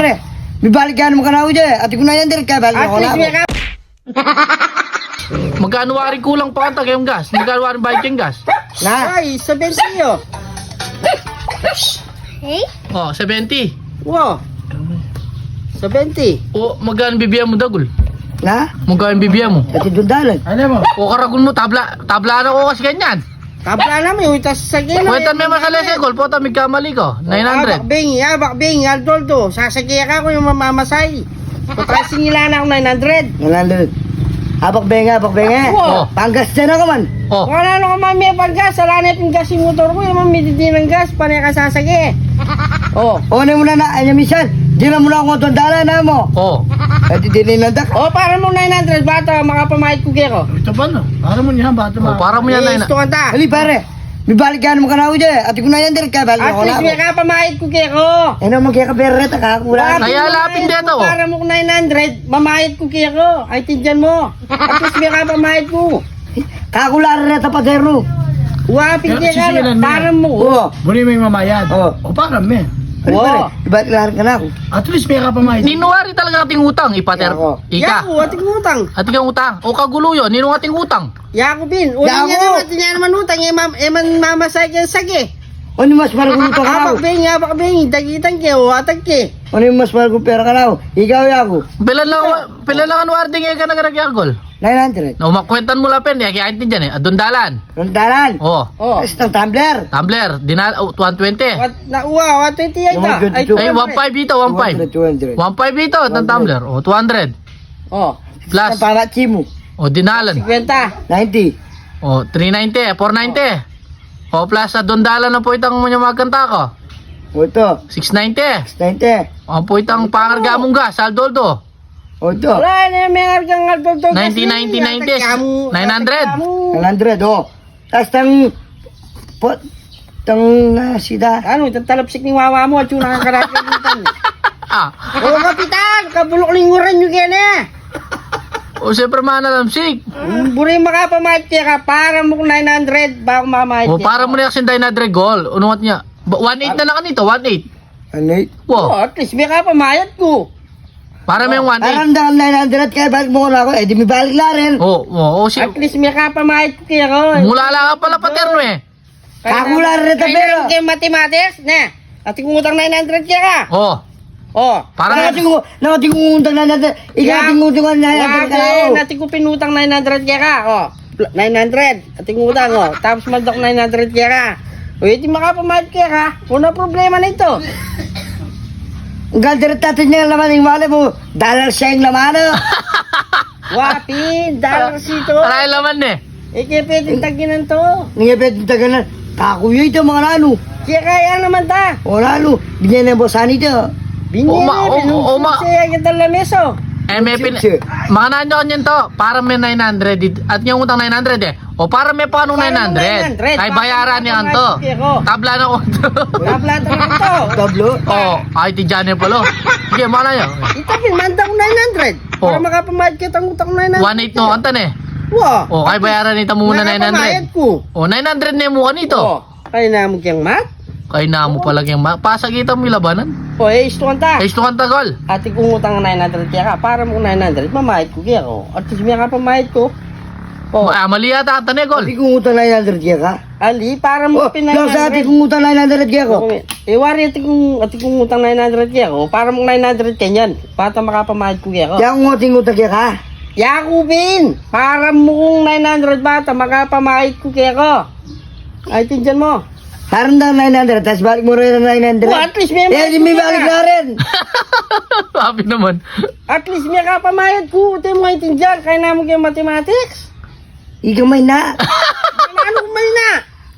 Pre, bibalikan mo ka na ako dyan. Ati ko na yan din, kaya balik At ako na least ako. may ka... Magkano waring kulang pa kanta yung gas? Magkano waring bayad yung gas? Na, Ay, 70 yun. Oh, 70. Wow. 70. O, magkano bibigyan mo dagol? na, Magkano bibigyan mo? ati dundalan. Ano mo? O, karagon mo, tabla na ko kasi ganyan. Tabla na mo, itas sa gila. Kwentan may masala sa gol, po may kamali ko. 900. Bakbing, Aldoldo. Sasakya ka ko yung mamamasay. Patrasing nila na ako 900. Nalandod. Abak benga. Oh. Panggas dyan ako man. Oh, Wala na ko mami paggas. Wala na yung gas yung motor ko. Yung mamididi ng gas. Panay ka sasakya. Oh. O, na muna na, ay minsan, di na muna ako dundalan na mo. oh. Ati dinilandak. Oh, para mo 900 bata. Makapamahit ko kaya ko. Ito ba no? Para mo niya, bata Oh, para mo yan na. Isto ka ta. Hali pare, bibalikan mo ka na ako dyan. Ati ko na yan din, kaya balik At ako na least ako. may kapamahit ko kaya ko. Eh na, magkakaberet ka, kulang. Kaya lapin dito. Para mo 900, mamahit ko kaya ko. Ay, tindyan mo. At least may kapamahit ko. Kakulara na tapadero. Wapin Kaya kaya sisilan ka. mo. Para mo. Oo. Muli mo yung mamayad. Oo. O para me. Hali Oo. pare, bibalikan ka na ako. At least may kapamahid. Ninuwari talaga ating utang, ipater. Yako. Ika. Yaku, ating utang. Ating ang utang. O kagulo yun, ninong ating utang. Yaku bin. Uli Yaku. niya naman, ating niya naman utang. Eman mamasay kaya sage. O ni mas mahal kong utang ka na ako. Abak bin. Dagitan kaya, watag kaya. O ni mas mahal kong pera ka na ako. Ikaw ako. Pila lang ang warding ka nagaragyagol. 900. Na umakwentan mo lapin, kaya kaintin dyan eh. Adundalan. Rundalan. Oh. Oh. Tapos ng tumbler. Tumbler, 120. Wat na uwa, 120 yan ka. Ay, Ay, 1.5 dito, 1.5. 200. 1.5 dito, ng tumbler. O, 200. Oh, Plus, Ang palatsi mo. o, dinalan. 50. 90. O, 390, 490. O, plus, adundalan na po itang mga magkanta ko. O ito. 690. 90. O, po itang pangargamong gas, Aldoldo. O ito. Wala na may argang aldol-dol. 90, 900. 100. O. Tapos tang sida. Ano, tatalapsik ni wawa mo at yung nakakarakitan. Ah, O, kapitan, kabulok linguran nyo kaya na. o, siyempre manalamsik. Buri makapamahit kaya ka, para mo kung 900, bago mamahit O, kaya. para mo na kasi 900 goal. Unungat niya. 1.8 na lang kanito, 1.8. Ano yun? Oh, Wow, at least may kapamahit ko. para may 1.8. Parang dahil 900 kaya balik mo ko na ako. Eh di may balik na rin. Oo, At least may kapamahit ko kaya ko. mula lang ka pala paterno eh. Kakular rin ito pero. Kailangan kayo mathematics, na. At kung utang 900 kaya ka. Oo, Oh. parang Nakating ko utang na natin. Ikaw ating utang na 900 ka na ako. Natin ko pinutang 900 kaya ka. Oh. 900. Ating utang, oh. Tapos mandok 900 kaya ka. O, hindi makapamahit kaya ka. Una problema na ito. Ang galdirat natin niya laman yung wala mo. Dollar siya yung laman. Wapi, dollars ito. Aray laman eh. Eh, kaya pwedeng taginan to. Nangipit yung tagalan. Kakuyo ito mga nalo. Kaya kaya naman ta. O nalo. Binyan ng bosan ito. Siya kita lameso. Eh may mga nanyo kanyan to, para may 900 at yung utang 900 eh. O para may paano Para may 900? 900, Ay bayaran niya to. Tabla na ko. Kaplata na ito. Tablo. Oh, ay ti Johnny pala. Sige, mana yo. Ito, pinmanda ko 900. Para Oh. makapamahit kita ang utang 900. 1.8 no antan eh. Wow. Oh, ay bayaran nito muna Nakapamahit 900. ko. Oh, 900 na mo kanito. Oh. Kaya na mo kiyang mat. Kay na mo pala yung pasagita mo yung labanan. O, eh, isto kanta. Ay, ito kang tagol. Ate kung utang 900 kaya ka, para mo 900, mamahit ko kaya ko. At least may kapamahit ko. O, Mali yata ang tanegol. Ati kong utang 900 kaya ka. ali, para mo O, lang sa ati 900. kong utang 900 kaya ko. Eh, wari ate kung utang 900 kaya ko, para mo 900 kanyan. Para makapamahit ko kaya ko. Kaya kong ating utang kaya ka. Yakubin! Para mo kung 900 bata, makapamahit ko kaya ko. Ay, tindyan mo. Parang dahil 900. Tapos balik mo rin ng 900. O, at least may Eh di may balik na rin. Sabi naman. At least may kapamahit ko. Ito mo ay tindyan. Kaya naman kayo mathematics. Ikaw may na. Ano kung may na?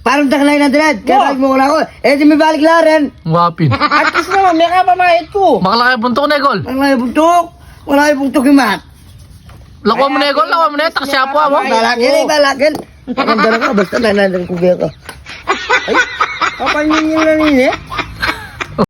Parang dahil 900. Kaya Wow. balik mo ko na ako. Eh di may balik na rin. Wapin. At least naman, may kapamahit ko. Makalaki buntok na gol. Wala yung buntok. Wala yung buntok yung mat. Lakwa mo na gol, lakwa mo na. Taksya po mo. Balakin eh, balakin. Ang dala ka, basta 900 ko kaya ka. Kapanyin yung lanin eh.